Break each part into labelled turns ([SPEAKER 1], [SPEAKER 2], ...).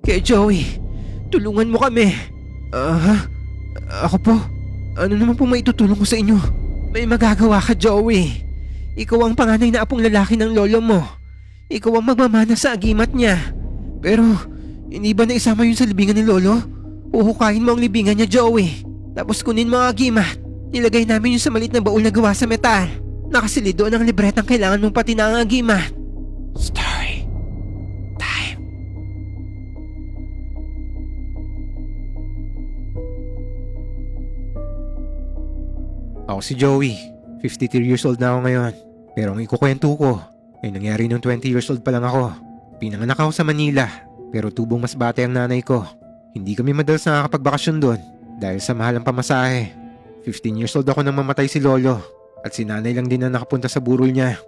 [SPEAKER 1] Kaya Joey, tulungan mo kami. Ako po? Ano naman po maitutulong ko sa inyo? May magagawa ka, Joey. Ikaw ang panganay na apong lalaki ng lolo mo. Ikaw ang magmamana sa agimat niya. Pero, hindi ba na isama yun sa libingan ni lolo? Uhukayin mo ang libingan niya, Joey. Tapos kunin mo ang agimat. Nilagay namin yun sa maliit na baul na gawa sa metal. Nakasilid doon ang libretang kailangan mong pati na ang agimat. Story time. Ako si Joey. 53 years old na ako ngayon. Pero ang ikukwento ko ay nangyari nung 20 years old pa lang ako. Pinanganak ako sa Manila, pero tubong mas bata ang nanay ko. Hindi kami madalas nakakapagbakasyon doon dahil sa mahal ang pamasahe. 15 years old ako nang mamatay si lolo at si nanay lang din na nakapunta sa burol niya.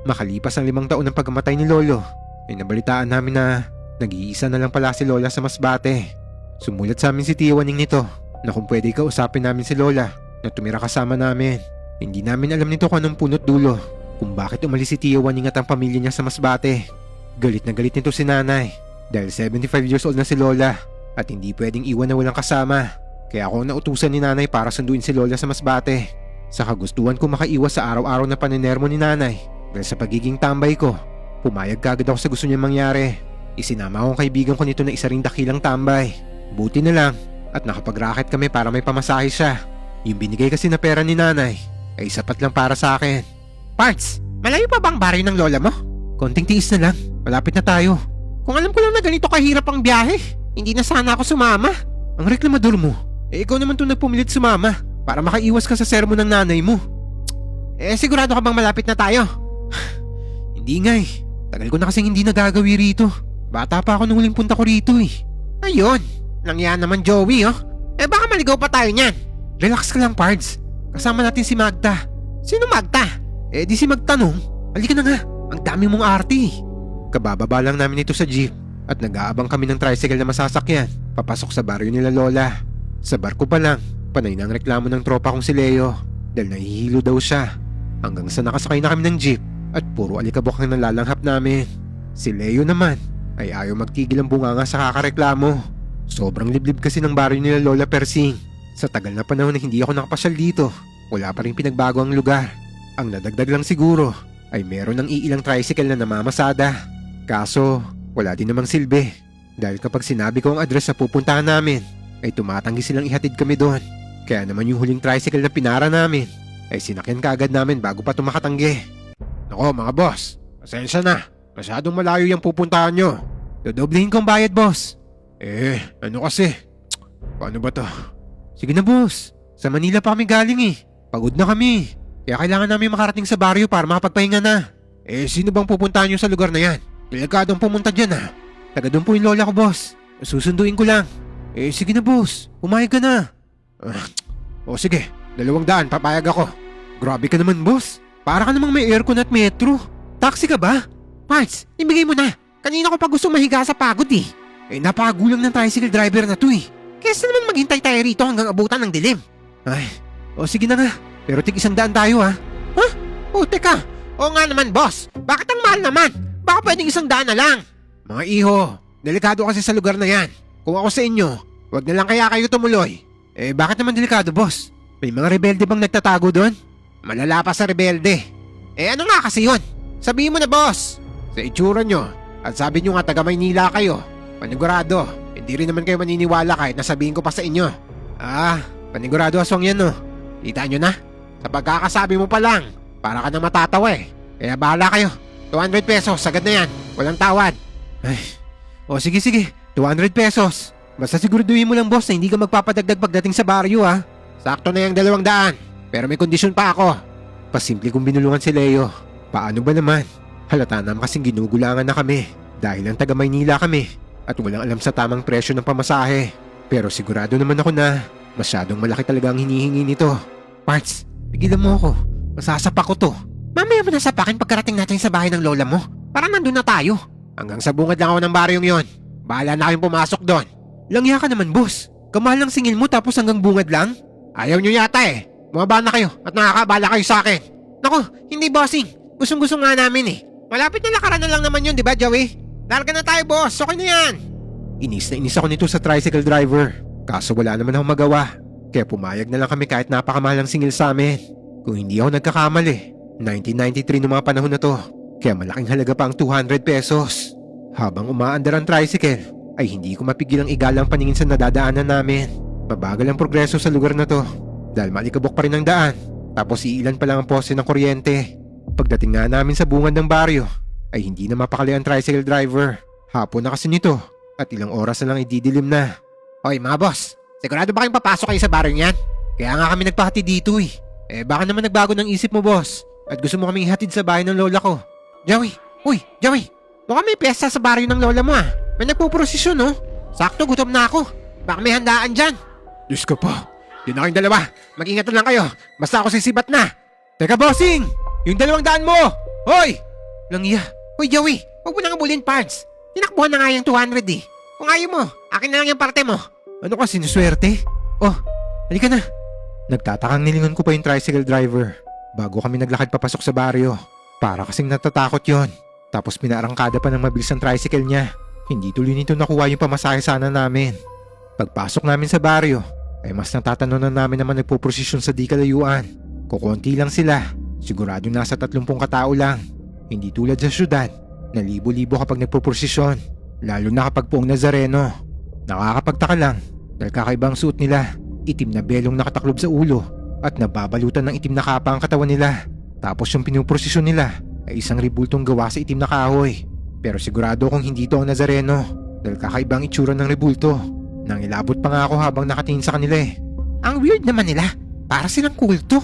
[SPEAKER 1] Makalipas ang 5 taon ng pagkamatay ni lolo, ay nabalitaan namin na nag-iisa na lang pala si lola sa Masbate. Sumulat sa amin si Tia Waning nito na kung pwede kausapin namin si lola na tumira kasama namin. Hindi namin alam nito kung anong punot dulo kung bakit umalis si Tia Waning at ang pamilya niya sa Masbate. Galit na galit nito si nanay dahil 75 years old na si lola at hindi pwedeng iwan na walang kasama. Kaya ako nautusan ni nanay para sunduin si lola sa Masbate. Sa kagustuhan ko makaiwas sa araw-araw na paninermo ni nanay dahil sa pagiging tambay ko, pumayag kagad ako sa gusto niya mangyari. Isinama akong kaibigan ko nito na isa ring dakilang tambay. Buti na lang at nakapag-racket kami para may pamasahe siya. Yung binigay kasi na pera ni nanay ay sapat lang para sa akin. Parts, malayo pa bang baryo ng lola mo? Konting tiis na lang, malapit na tayo. Kung alam ko lang na ganito kahirap ang biyahe, hindi na sana ako sumama. Ang reklamador mo, ikaw naman itong nagpumilit sumama para makaiwas ka sa sermon ng nanay mo. Sigurado ka bang malapit na tayo? Hindi nga eh, tagal ko na kasing hindi nagagawi rito. Bata pa ako nung huling punta ko rito eh. Ayun, langya naman Joey oh. Baka maligaw pa tayo niyan. Relax ka lang Pards, kasama natin si Magda. Sino Magda? Di si Magtanong. Halika na nga, ang dami mong arty. Kabababa lang namin ito sa jeep at nag-aabang kami ng tricycle na masasakyan papasok sa baryo nila lola. Sa barko pa lang, panay na ang reklamo ng tropa kong si Leo dahil nahihilo daw siya. Hanggang sa nakasakay na kami ng jeep at puro alikabok ang nalalanghap namin. Si Leo naman ay ayaw magtigil ang bunganga sa kakareklamo. Sobrang liblib kasi ng baryo nila Lola Persing. Sa tagal na panahon na hindi ako nakapasyal dito, wala pa rin pinagbago ang lugar. Ang nadagdag lang siguro ay meron ng iilang tricycle na namamasada. Kaso wala din namang silbi dahil kapag sinabi ko ang address sa pupuntahan namin ay tumatanggi silang ihatid kami doon. Kaya naman yung huling tricycle na pinara namin ay sinakyan kaagad namin bago pa tumakatanggi. Nako mga boss, pasensya na. Masyadong malayo yung pupuntahan nyo. Dodoblehin kong bayad boss. Ano kasi? Paano ba to? Sige na boss, sa Manila pa kami galing eh. Pagod na kami. Kaya kailangan namin makarating sa baryo para makapagpahinga na. Sino bang pupuntahan nyo sa lugar na yan? Delikadong pumunta dyan ah. Taga doon po yung lola ko boss. Susunduin ko lang. Sige na boss, umayag ka na. Sige, 200 papayag ako. Grabe ka naman boss. Para ka namang may aircon at metro. Taxi ka ba? Parts, ibigay mo na. Kanina ko pa gusto mahiga sa pagod eh. Napagulang ng tricycle driver na to eh. Kesa naman maghintay tayo rito hanggang abutan ng dilim. Sige na nga. Pero tig-100 tayo ha. Teka. Oo nga naman boss. Bakit ang mahal naman? Baka pwedeng 100 na lang. Mga iho, delikado kasi sa lugar na yan. Kung ako sa inyo, wag na lang kaya kayo tumuloy. Bakit naman delikado boss? May mga rebelde bang nagtatago doon? Malala pa sa rebelde. Ano nga kasi yun? Sabihin mo na boss. Sa itsura nyo, at sabi nyo nga taga Maynila kayo, panigurado, hindi rin naman kayo maniniwala kahit nasabihin ko pa sa inyo. Panigurado aswang yan no. Kita nyo na? Sa pagkakasabi mo pa lang, para ka na matatawa eh. Kaya bahala kayo. 200 pesos, sagad na yan. Walang tawad. Sige, 200 pesos. Basta siguraduhin mo lang boss na hindi ka magpapadagdag pagdating sa baryo ha. Sakto na yung 200. Pero may kondisyon pa ako. Pasimple kong binulungan si Leo. Paano ba naman? Halata naman kasing ginugulangan na kami dahil ang taga Maynila kami at walang alam sa tamang presyo ng pamasahe. Pero sigurado naman ako na masyadong malaki talaga ang hinihingi nito. Parts, pigilan mo ako. Masasapak ko to. Mamaya mo nasapakin pagkarating natin sa bahay ng lola mo. Para nandun na tayo. Hanggang sa bungad lang ako ng baryong yon. Bahala na kayong pumasok doon. Langya ka naman boss. Kamahal ng singil mo tapos hanggang bungad lang? Ayaw nyo yata eh. Bumaba na kayo at nakakabala kayo sa akin. Naku, hindi bossing. Gustong-gusto nga namin eh. Malapit na lakaran na lang naman yun, di ba Joey? Larga na tayo boss, okay na yan. Inis na inis ako nito sa tricycle driver. Kaso wala naman akong magawa. Kaya pumayag na lang kami kahit napakamahalang singil sa amin. Kung hindi ako nagkakamali, 1993 noong mga panahon na to. Kaya malaking halaga pa ang 200 pesos. Habang umaandar ang tricycle, ay hindi ko mapigilang igalang paningin sa nadadaanan namin. Mabagal ang progreso sa lugar na to. Dahil malikabok pa rin ang daan. Tapos iilan pa lang ang poste ng kuryente. Pagdating nga namin sa bungad ng baryo, ay hindi na mapakali ang tricycle driver. Hapon na kasi nito at ilang oras na lang ididilim na. Hoy mga boss, sigurado ba kayong papasok kayo sa baryo niyan? Kaya nga kami nagpahati dito eh. Baka naman nagbago ng isip mo boss at gusto mo kaming ihatid sa bahay ng lola ko. Joey, Joey, mukhang may piyesta sa baryo ng lola mo ah. May nagpuprosesyon no? Sakto, gutom na ako. Baka may handaan dyan. Diyos ko po, yun na kayong dalawa. Mag-ingat na lang kayo, basta ako sisibat na. Teka bossing, yung 200 mo! Hoy! Langya. Hoy Joey, huwag mo nang abulin parts. Tinakbuhan na nga yung 200 eh. Kung ayaw mo, akin na lang yung parte mo. Ano ka, sinuswerte? Oh, halika na. Nagtatakang nilingon ko pa yung tricycle driver bago kami naglakad papasok sa baryo. Para kasing natatakot yon. Tapos pinarangkada pa ng mabilis ang tricycle niya. Hindi tuloy nito nakuha yung pamasahe sana namin. Pagpasok namin sa baryo, ay mas natatanunan namin naman nagpuprosesyon sa di kalayuan. Kukunti lang sila. Sigurado nasa 30 katao lang. Hindi tulad sa syudad na libo-libo kapag nagpuprosesyon. Lalo na kapag poong Nazareno. Nakakapagtaka lang dahil kakaibang suot nila. Itim na belong nakataklob sa ulo at nababalutan ng itim na kapa ang katawan nila. Tapos yung pinuprosesyon nila ay isang rebultong gawa sa itim na kahoy. Pero sigurado kung hindi ito ang Nazareno dahil kakaibang itsura ng rebulto. Nangilabot pa nga ako habang nakatingin sa kanila eh. Ang weird naman nila. Para silang kulto.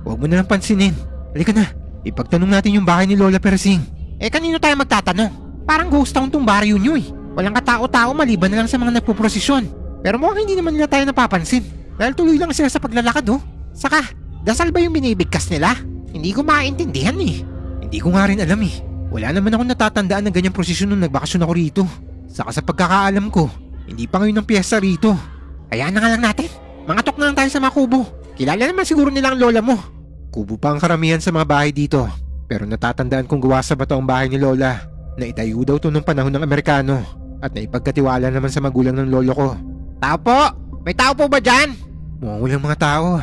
[SPEAKER 1] Huwag mo na lang pansinin. Halika na. Ipagtanong natin yung bahay ni Lola Persing. Kanino tayo magtatanong? Parang ghost town tong baryo nyo eh. Walang katao-tao maliban na lang sa mga nagpuprosesyon. Pero mukhang hindi naman nila tayo napapansin. Dahil tuloy lang sila sa paglalakad oh. Saka, dasal ba yung binibigkas nila? Hindi ko maintindihan eh. Hindi ko nga rin alam eh. Wala naman akong natatandaan ng ganyang prosesyon nung nagbakasyon ako rito. Saka sa pagkakaalam ko, hindi pa ngayon ang piyesta rito. Hayaan na nga lang natin. Mangatok na lang tayo sa mga kubo. Kilala naman siguro nila ang lola mo. Kubo pa ang karamihan sa mga bahay dito. Pero natatandaan kong gawa sa bato ang bahay ni Lola. Na itayo daw to nung panahon ng Amerikano. At naipagkatiwala naman sa magulang ng lolo ko. Tao po! May tao po ba dyan? Mukhang walang mga tao.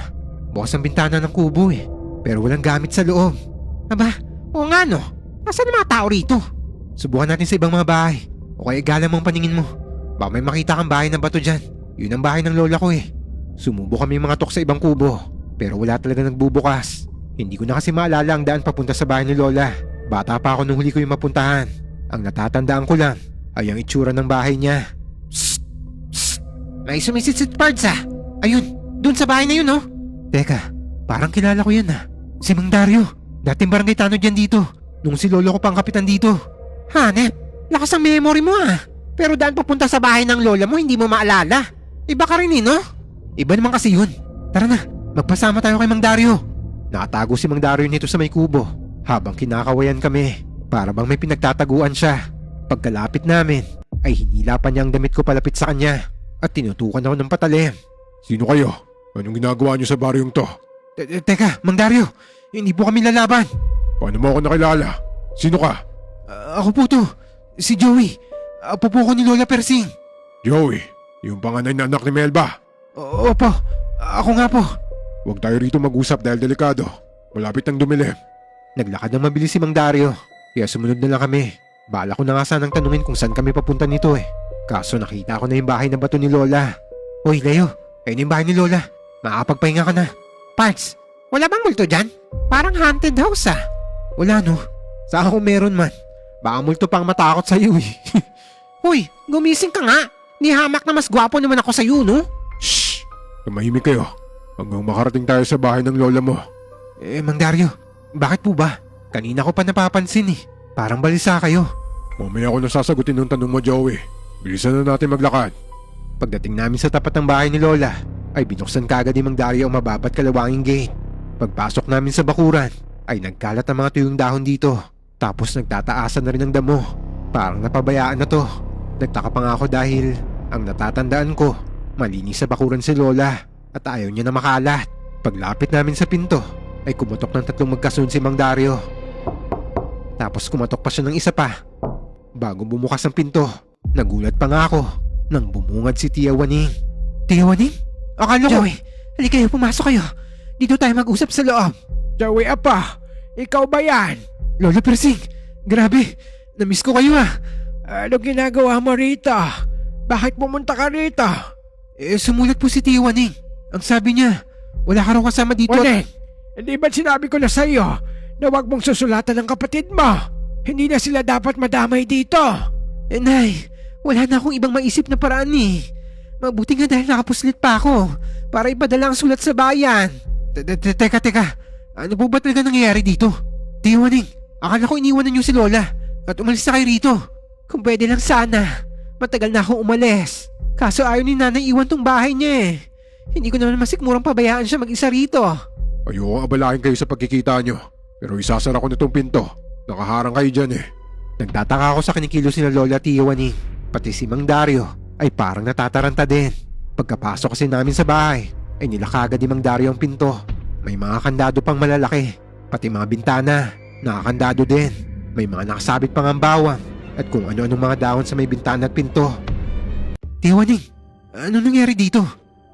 [SPEAKER 1] Bukas ang bintana ng kubo eh. Pero walang gamit sa loob. Aba, oo nga no. Nasaan ang mga tao rito? Subukan natin sa ibang mga bahay. O kaya galang mong paningin mo. Baka may makita kang bahay ng bato dyan. Yun ang bahay ng lola ko eh. Sumubo kami mga tok sa ibang kubo. Pero wala talaga nagbubukas. Hindi ko na kasi maalala ang daan papunta sa bahay ni Lola. Bata pa ako nung huli ko yung mapuntahan. Ang natatandaan ko lang ay ang itsura ng bahay niya. Psst! Psst! May sumisit-sit parts ah. Ayun, dun sa bahay na yun oh. Teka, parang kilala ko yan ah. Si Mang Dario. Dating barangay tanod yan dito. Nung si lolo ko pang kapitan dito. Hanep, lakas ang memory mo ah. Pero daan papunta sa bahay ng lola mo hindi mo maalala. Iba ka rin eh no? Iba naman kasi yun. Tara na, magpasama tayo kay Mang Dario. Nakatago si Mang Dario nito sa may kubo habang kinakawayan kami. Para bang may pinagtataguan siya. Pagkalapit namin ay hinila pa niya ang damit ko palapit sa kanya at tinutukan ako ng patalim.
[SPEAKER 2] Sino kayo? Anong ginagawa niyo sa baryong to?
[SPEAKER 1] Teka, Mang Dario, hindi po kami lalaban.
[SPEAKER 2] Paano mo ako nakilala? Sino ka?
[SPEAKER 1] Ako po to, si Joey. Apo po ko ni Lola Persing.
[SPEAKER 2] Joey, yung panganay na anak ni Melba.
[SPEAKER 1] Opo, ako nga po.
[SPEAKER 2] Huwag tayo rito mag-usap dahil delikado. Malapit nang dumilim.
[SPEAKER 1] Naglakad ng mabilis si Mang Dario, kaya sumunod na lang kami. Bala ko na nga sanang tanungin kung saan kami papunta nito eh. Kaso nakita ko na yung bahay ng bato ni Lola. Hoy Leo, ayun yung bahay ni Lola. Makakapagpahinga ka na. Parts, wala bang multo dyan? Parang haunted house ah. Wala no, saan kung meron man. Baka multo pang matakot sa'yo eh. Hoy, gumising ka nga. Ni hamak na mas gwapo naman ako sa'yo no?
[SPEAKER 2] Shhh! Tumahimik kayo hanggang makarating tayo sa bahay ng lola mo.
[SPEAKER 1] Mang Dario, bakit po ba? Kanina ko pa napapansin eh. Parang balisa kayo.
[SPEAKER 2] Mamaya ko na sasagutin ng tanong mo, Joey. Bilisan na natin maglakad.
[SPEAKER 1] Pagdating namin sa tapat ng bahay ni Lola, ay binuksan kaagad ni Mang Dario ang mababat kalawanging gate. Pagpasok namin sa bakuran, ay nagkalat ang mga tuyong dahon dito. Tapos nagtataasan na rin ang damo. Parang napabayaan na to. Nagtaka pa nga ako dahil ang natatandaan ko, malinis sa bakuran si Lola at ayaw niya na makalat. Paglapit namin sa pinto, ay kumatok ng 3 magkasunod si Mang Dario. Tapos kumatok pa siya ng isa pa. Bago bumukas ang pinto, nagulat pa nga ako nang bumungad si Tia Waning. Tia Waning? Akala ko... Joey, halika kayo, pumasok kayo. Dito tayo mag-usap sa loob.
[SPEAKER 3] Joey Apa, ikaw ba yan?
[SPEAKER 1] Lola Persing, grabe. Namiss ko kayo ah.
[SPEAKER 3] Ano ginagawa mo rito? Bakit pumunta ka rito?
[SPEAKER 1] Sumulat po si Tia Waning. Ang sabi niya, wala ka raw kasama dito.
[SPEAKER 3] Waning, hindi ba sinabi ko na sa'yo na huwag mong susulatan ng kapatid mo? Hindi na sila dapat madamay dito.
[SPEAKER 1] Nay, wala na akong ibang maisip na paraan eh. Mabuti nga dahil nakapuslit pa ako para ipadala ang sulat sa bayan. Teka. Ano po ba talaga nangyayari dito? Tia Waning, akala ko iniwanan niyo si Lola at umalis na kayo rito. Kung pwede lang sana, matagal na akong umalis. Kaso ayaw ni nanay iwan tong bahay niya eh. Hindi ko naman masikmurang pabayaan siya mag-isa rito.
[SPEAKER 2] Ayoko abalahin kayo sa pagkikita nyo. Pero isasara ko na itong pinto. Nakaharang kayo dyan eh.
[SPEAKER 1] Nagtataka ako sa kinikilos ni Lola Tia Waning. Pati si Mang Dario ay parang natataranta din. Pagkapasok kasi namin sa bahay, ay nilakagad ni Mang Dario ang pinto. May mga kandado pang malalaki. Pati mga bintana, nakakandado din. May mga nakasabit pang ang bawang at kung ano-anong mga dahon sa may bintana at pinto. Tia Waning, ano nangyari dito?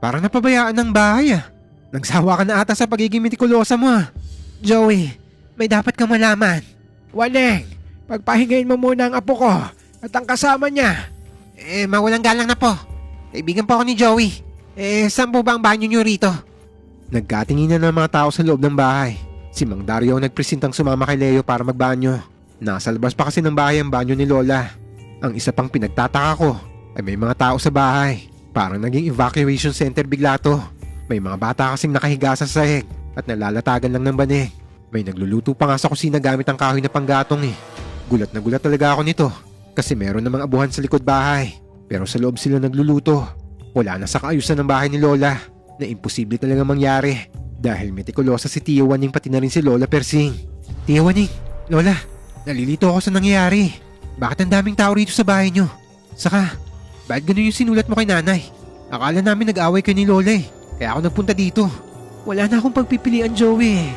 [SPEAKER 1] Parang napabayaan ng bahay ah. Nagsawa ka na ata sa pagiging mitikulosa mo ah. Joey, may dapat kang malaman.
[SPEAKER 3] Waning, pagpahingayin mo muna ang apo ko at ang kasama niya.
[SPEAKER 1] Mawalang galang na po. Kaibigan po ako ni Joey. Saan po ba ang banyo niyo rito? Nagkatinginan ng mga tao sa loob ng bahay. Si Mang Dario ang nagpresentang sumama kay Leo para magbanyo. Nasa labas pa kasi ng bahay ang banyo ni Lola. Ang isa pang pinagtataka ko ay may mga tao sa bahay. Parang naging evacuation center bigla to. May mga bata kasing nakahiga sa sahig at nalalatagan lang ng banig. May nagluluto pa nga sa kusina gamit ang kahoy na panggatong eh. Gulat na gulat talaga ako nito kasi meron namang abuhan sa likod bahay. Pero sa loob sila nagluluto. Wala na sa kaayusan ng bahay ni Lola na imposible talaga mangyari dahil mitikulosa si Tia Waning pati na rin si Lola Persing. Tia Waning, Lola, nalilito ako sa nangyayari. Bakit ang daming tao rito sa bahay nyo? Saka, bakit ganun yung sinulat mo kay nanay? Akala namin nag-away kayo ni Lola eh. Kaya ako nagpunta dito. Wala na akong pagpipilian, Joey.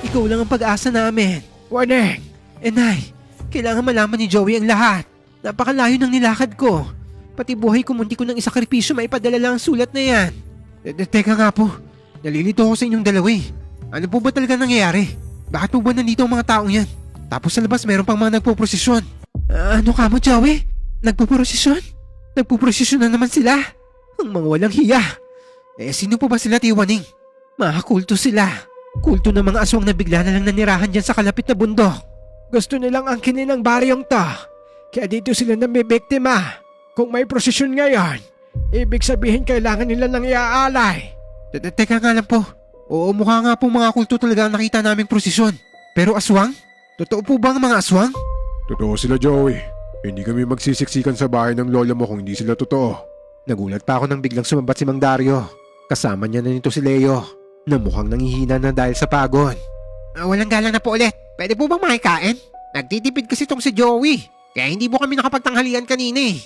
[SPEAKER 1] Ikaw lang ang pag-asa namin.
[SPEAKER 3] Waning,
[SPEAKER 1] Nay, kailangan malaman ni Joey ang lahat. Napakalayo ng nilakad ko. Pati buhay ko munti ko ng isakripisyo maipadala lang ang sulat na yan. Teka nga po, nalilito ako sa inyong dalawa eh. Ano po ba talaga nangyayari? Bakit po ba nandito ang mga taong yan? Tapos sa labas meron pang mga nagpo-prosesyon. Ano ka mo, Joey? Nagpo-prosesyon? Nagpo-prosesyon na naman sila? Ang mga walang hiya. Sino po ba sila, Tia Waning? Mga kulto sila. Kulto ng mga aswang na bigla na lang nanirahan dyan sa kalapit na bundok.
[SPEAKER 3] gusto nilang angkinin ang baryong to. Kaya dito sila nabibiktima. Kung may prosesyon ngayon, ibig sabihin kailangan nila ng iaalay.
[SPEAKER 1] Teka nga lang po. Oo, mukha nga po mga kulto talaga ang nakita naming prosesyon. Pero aswang? Totoo po ba ang mga aswang?
[SPEAKER 2] Totoo sila, Joey. Hindi kami magsisiksikan sa bahay ng lola mo kung hindi sila totoo.
[SPEAKER 1] Nagulat pa ako nang biglang sumabat si Mang Dario. Kasama niya na nito si Leo, na mukhang nangihina na dahil sa pagod. Walang galang na po ulit. Pwede po bang makikain? Nagtitipid kasi tong si Joey. Kaya hindi po kami nakapagtanghalian kanina eh.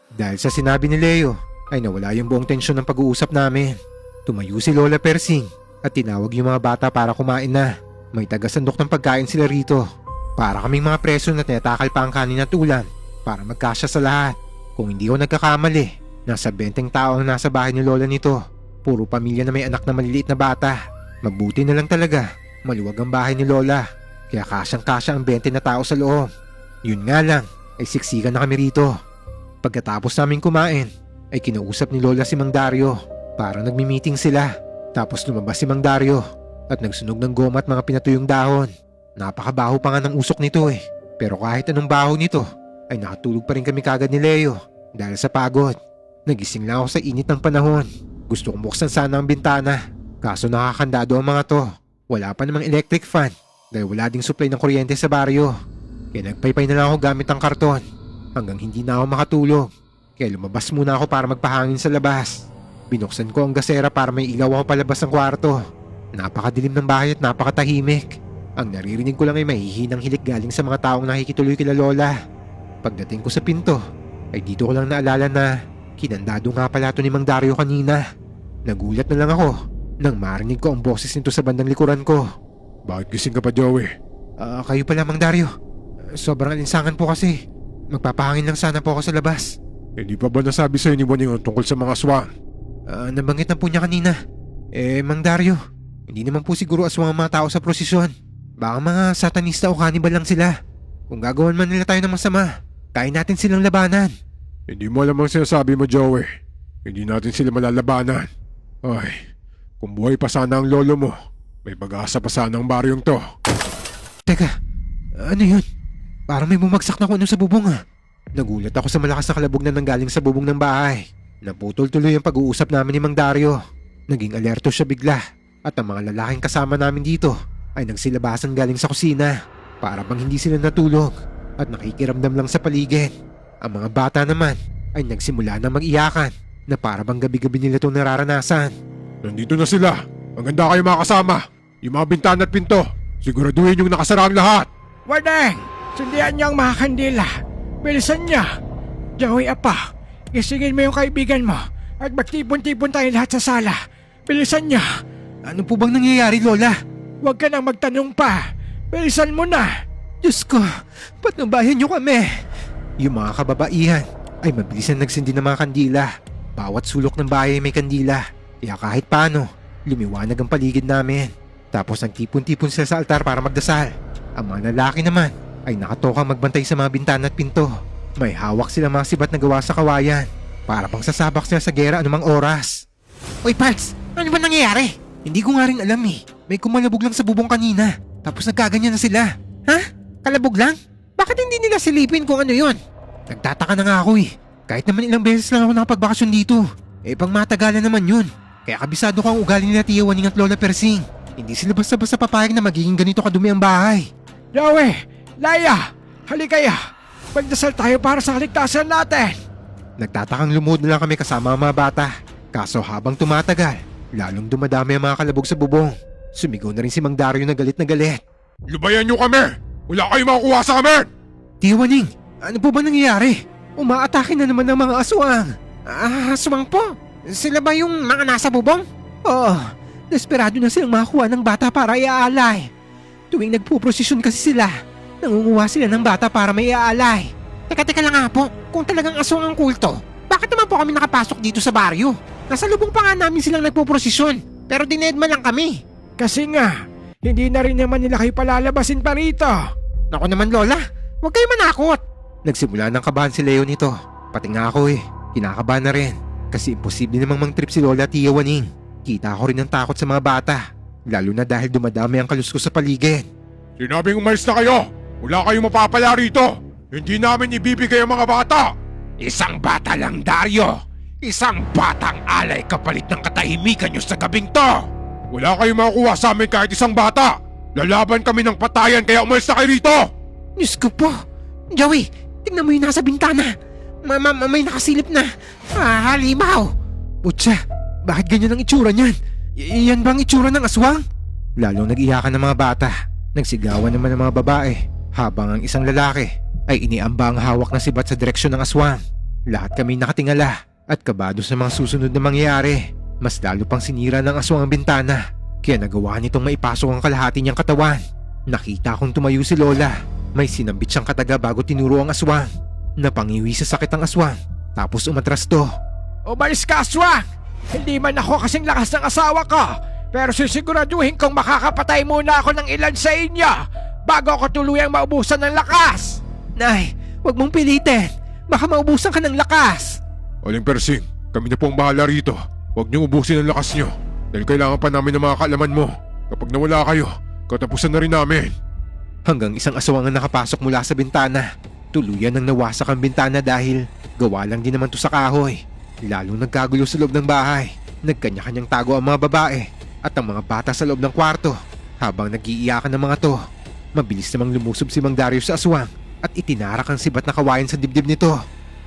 [SPEAKER 1] Dahil sa sinabi ni Leo, ay nawala yung buong tensyon ng pag-uusap namin. Tumayo si Lola Persing at tinawag yung mga bata para kumain na. May tagasandok ng pagkain sila rito. Para kaming mga preso na tinatakal pa ang kanin at ulam para magkasya sa lahat. Kung hindi ko nagkakamali, nasa 20 tao ang nasa bahay ni Lola nito. Puro pamilya na may anak na maliliit na bata. Mabuti na lang talaga, maluwag ang bahay ni Lola. Kaya kasyang-kasya ang 20 na tao sa loob. Yun nga lang, ay siksikan na kami rito. Pagkatapos namin kumain, ay kinausap ni Lola si Mang Dario. Parang nagmi-meeting sila. Tapos lumabas si Mang Dario at nagsunog ng goma at mga pinatuyong dahon. Napakabaho pa nga ng usok nito eh. Pero kahit anong baho nito, ay nakatulog pa rin kami kagad ni Leo dahil sa pagod. Nagising lang ako sa init ng panahon. Gusto kong buksan sana ang bintana. Kaso nakakandado ang mga to. Wala pa namang electric fan dahil wala ding supply ng kuryente sa baryo. Kaya nagpaypay na lang ako gamit ang karton hanggang hindi na ako makatulog. Kaya lumabas muna ako para magpahangin sa labas. Binuksan ko ang gasera para may ilaw ako palabas ng kwarto. Napakadilim ng bahay at napakatahimik. Ang naririnig ko lang ay mahihinang hilik galing sa mga taong nakikituloy kila Lola. Pagdating ko sa pinto, ay dito ko lang naalala na kinandado nga pala ito ni Mang Dario kanina. Nagulat na lang ako nang marinig ko ang boses nito sa bandang likuran ko.
[SPEAKER 2] Bakit gising ka pa, Joey?
[SPEAKER 1] Kayo pala, Mang Dario. Sobrang alinsangan po kasi. Magpapahangin lang sana po ako sa labas.
[SPEAKER 2] Hindi pa ba nasabi sa'yo ni Boning tungkol sa mga aswang?
[SPEAKER 1] Nabanggit na po niya kanina. Mang Dario, hindi naman po siguro aswang ang mga tao sa prosesyon. Baka mga satanista o kanibal lang sila. Kung gagawan man nila tayo ng masama, kaya natin silang labanan.
[SPEAKER 2] Hindi mo alam ang sinasabi mo, Joey. Hindi natin sila malalabanan. Ay, kung buhay pa sana ang lolo mo, may pag-asa pa sana ang baryong to.
[SPEAKER 1] Teka, ano yun? Parang may bumagsak na kung ano sa bubong Nagulat ako sa malakas na kalabog na nanggaling sa bubong ng bahay. Naputol tuloy ang pag-uusap namin ni Mang Dario. Naging alerto siya bigla at ang mga lalaking kasama namin dito ay nagsilabasan galing sa kusina para bang hindi sila natulog at nakikiramdam lang sa paligid. Ang mga bata naman ay nagsimula na mag-iyakan na para bang gabi-gabi nila itong nararanasan.
[SPEAKER 2] Nandito na sila. Maganda kayo mga kasama. Yung mga bintana at pinto, siguraduhin yung nakasara ang lahat.
[SPEAKER 3] Wardeng! Sundian niyo ang mga kandila. Bilisan niya. Joey, apa, gisingin mo yung kaibigan mo at magtipon-tipon tayo lahat sa sala. Bilisan niya.
[SPEAKER 1] Ano po bang nangyayari, Lola?
[SPEAKER 3] Huwag ka nang magtanong pa. Bilisan mo na.
[SPEAKER 1] Diyos ko, patnubayan niyo kami. Yung mga kababaihan ay mabilis na nagsindi ng mga kandila. Bawat sulok ng bahay may kandila. Kaya kahit paano, lumiwanag ang paligid namin. Tapos nagtipon-tipon sila sa altar para magdasal. Ang mga lalaki naman ay nakatokang magbantay sa mga bintana at pinto. May hawak sila mga sibat na gawa sa kawayan. Para pang sasabak sila sa gera anumang oras. Oy Parks, ano ba nangyayari? Hindi ko nga rin alam May kumalabog lang sa bubong kanina. Tapos nagkaganyan na sila. Ha? Kalabog lang? Bakit hindi nila silipin kung ano yon? Nagtataka na nga ako Kahit naman ilang beses lang ako nakapagbakasyon dito. Pang matagalan naman yun. Kaya kabisado ko ang ugali nila Tia Waning at Lola Persing. Hindi sila basta-basta papayag na magiging ganito kadumi ang bahay.
[SPEAKER 3] Joey! Laya! Halikaya! Magdasal tayo para sa kaligtasan natin!
[SPEAKER 1] Nagtatakang lumuhod na lang kami kasama ang mga bata. Kaso habang tumatagal, lalong dumadami ang mga kalabog sa bubong. Sumigaw na rin si Mang Dario na galit na galit.
[SPEAKER 2] Lubayan nyo kami! Wala kayong makukuha sa amin!
[SPEAKER 1] Tia Waning, ano po ba nangyayari? Umaatake na naman ng mga aswang. Aswang po? Sila ba yung mga nasa bubong? Oo, desperado na silang makakuha ng bata para iaalay. Tuwing nagpuprosesyon kasi sila, nangunguha sila ng bata para may iaalay. Teka lang nga po, kung talagang aswang ang kulto, bakit naman po kami nakapasok dito sa baryo? Nasa lubong pa nga namin silang nagpuprosesyon, pero dinedma lang kami.
[SPEAKER 3] Kasi nga, hindi na rin naman nila kayo palalabasin pa rito.
[SPEAKER 1] Naku naman Lola, huwag kayo manakot. Nagsimula ng kabahan si Leo nito, pati nga ako kinakabahan na rin. Kasi imposible namang mang-trip si Lola at Tia Waning. Kita ko rin ang takot sa mga bata, lalo na dahil dumadami ang kaluskos sa paligid.
[SPEAKER 2] Sinabing umalis na kayo! Wala kayong mapapala rito! Hindi namin ibibigay ang mga bata!
[SPEAKER 4] Isang bata lang, Dario! Isang batang alay kapalit ng katahimikan nyo sa gabing to!
[SPEAKER 2] Wala kayong makukuha sa amin kahit isang bata! Lalaban kami ng patayan kaya umalis na kayo rito!
[SPEAKER 1] Diyos ko po! Joey, tingnan mo yung nasa bintana! May nakasilip na! Halimaw! Putsa, bakit ganyan ang itsura niyan? Yan bang itsura ng aswang? Lalong nag-iyakan ng mga bata. Nagsigawan naman ng mga babae. Habang ang isang lalaki ay iniamba ang hawak na sibat sa direksyon ng aswang. Lahat kami nakatingala at kabado sa mga susunod na mangyayari. Mas lalo pang sinira ng aswang ang bintana. Kaya nagawa nitong maipasok ang kalahati niyang katawan. Nakita kong tumayo si Lola. May sinambit siyang kataga bago tinuro ang aswang. Napangiwi sa sakit ang aswang. Tapos umatras to.
[SPEAKER 3] Umalis ka, aswang! Hindi man ako kasing lakas ng asawa ko, pero sisiguraduhin kong makakapatay muna ako ng ilan sa inyo bago ako tuluyang maubusan ng lakas!
[SPEAKER 1] Nay, wag mong pilitin. Baka maubusan ka ng lakas.
[SPEAKER 2] Aling Persing, kami na po ang bahala rito. Huwag niyong ubusin ang lakas niyo. Dahil kailangan pa namin ng mga kaalaman mo. Kapag nawala kayo, katapusan na rin namin.
[SPEAKER 1] Hanggang isang aswang ang nakapasok mula sa bintana. Tuluyan ang nawasak ang bintana dahil gawa lang din naman to sa kahoy. Lalong nagkagulo sa loob ng bahay. Nagkanya-kanyang tago ang mga babae at ang mga bata sa loob ng kwarto. Habang nag-iiyakan ng mga to, mabilis namang lumusob si Mang Dario sa aswang at itinarak ang sibat na kawayan sa dibdib nito.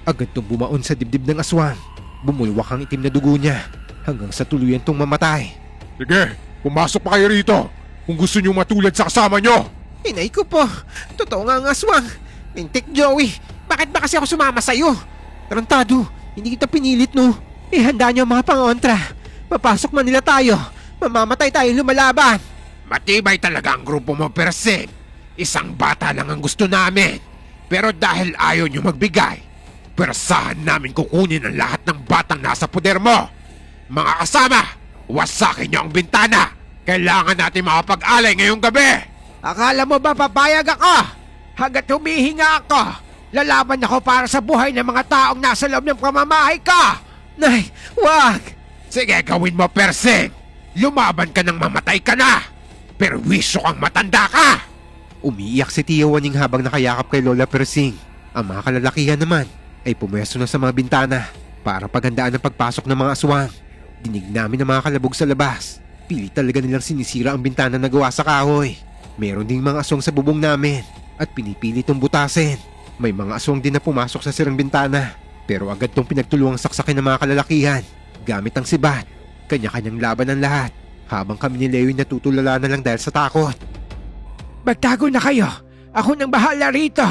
[SPEAKER 1] Agad tong bumaon sa dibdib ng aswang. Bumulwak ang itim na dugo niya hanggang sa tuluyan tong mamatay.
[SPEAKER 2] Sige, pumasok pa kayo rito kung gusto niyo matulad sa kasama niyo.
[SPEAKER 1] Inay ko po, totoo nga ang aswang. Lintik Joey, bakit ba kasi ako sumama sa'yo? Tarantado, hindi kita pinilit no. Ihanda niyo ang mga pangontra. Papasok man nila tayo, mamamatay tayo lumalaban.
[SPEAKER 4] Matibay talaga ang grupo mo, Persing. Isang bata lang ang gusto namin. Pero dahil ayaw nyo magbigay, Pwersahan namin kukunin ang lahat ng batang nasa poder mo. Mga kasama, wasakin niyo ang bintana. Kailangan natin makapag-alay ngayong gabi.
[SPEAKER 3] Akala mo ba papayag ako? Hanggat humihinga ako, lalaban ako para sa buhay ng mga taong nasa loob ng pamamahay ko!
[SPEAKER 1] Nay, wag!
[SPEAKER 4] Sige, gawin mo, Persing. Lumaban ka nang mamatay ka na. Perwisyo kang matanda ka.
[SPEAKER 1] Umiiyak si Tia Waning habang nakayakap kay Lola Persing. Ang mga kalalakihan naman ay pumwesto na sa mga bintana para paghandaan ang pagpasok ng mga aswang. Dinig namin ang mga kalabog sa labas. Pilit talaga nilang sinisira ang bintana na gawa sa kahoy. Meron ding mga aswang sa bubong namin at pinipilit itong butasin. May mga aswang din na pumasok sa sirang bintana pero agad tong pinagtulungang saksakin ng mga kalalakihan gamit ang sibat. Kanya-kanyang laban ang lahat habang kami ni Leo natutulala na lang dahil sa takot.
[SPEAKER 3] Magtago na kayo! Ako nang bahala rito!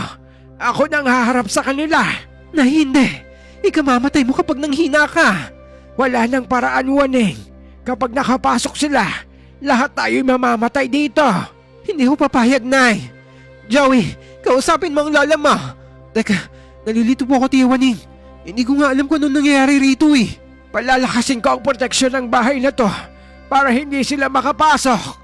[SPEAKER 3] Ako nang haharap sa kanila!
[SPEAKER 1] Na hindi! Ikamamatay mo kapag nanghina ka!
[SPEAKER 3] Wala nang paraan, Waning! Kapag nakapasok sila, lahat tayo'y mamamatay dito!
[SPEAKER 1] Hindi ko papayag, Nay! Joey, kausapin mo ang lola mo! Teka, nalilito po ako, Tia Waning. Hindi ko nga alam kung anong nangyayari rito eh.
[SPEAKER 3] Palalakasin ko ang proteksyon ng bahay na to para hindi sila makapasok!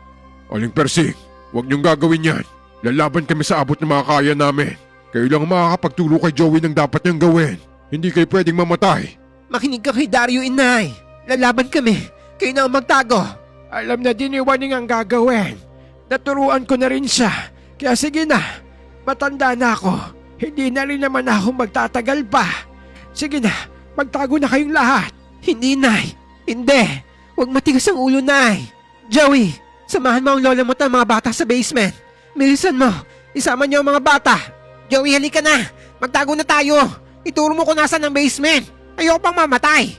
[SPEAKER 2] Aling Persing, huwag niyong gagawin yan. Lalaban kami sa abot ng mga kaya namin. Kayo lang ang makakapagturo kay Joey ng dapat niyang gawin. Hindi kayo pwedeng mamatay.
[SPEAKER 1] Makinig ka kay Dario, Inay. Lalaban kami. Kayo na ang magtago.
[SPEAKER 3] Alam na din ni Waning ang gagawin. Naturuan ko na rin siya. Kaya sige na, matanda na ako. Hindi na rin naman ako magtatagal pa. Sige na, magtago na kayong lahat.
[SPEAKER 1] Hindi, Nay. Hindi. Huwag matigas ang ulo, Nay. Joey, samahan mo ang lola mo at ang mga bata sa basement. Milisan mo. Isama niyo ang mga bata. Joey, halika na. Magtago na tayo. Ituro mo kung nasan ang basement. Ayoko pang mamatay.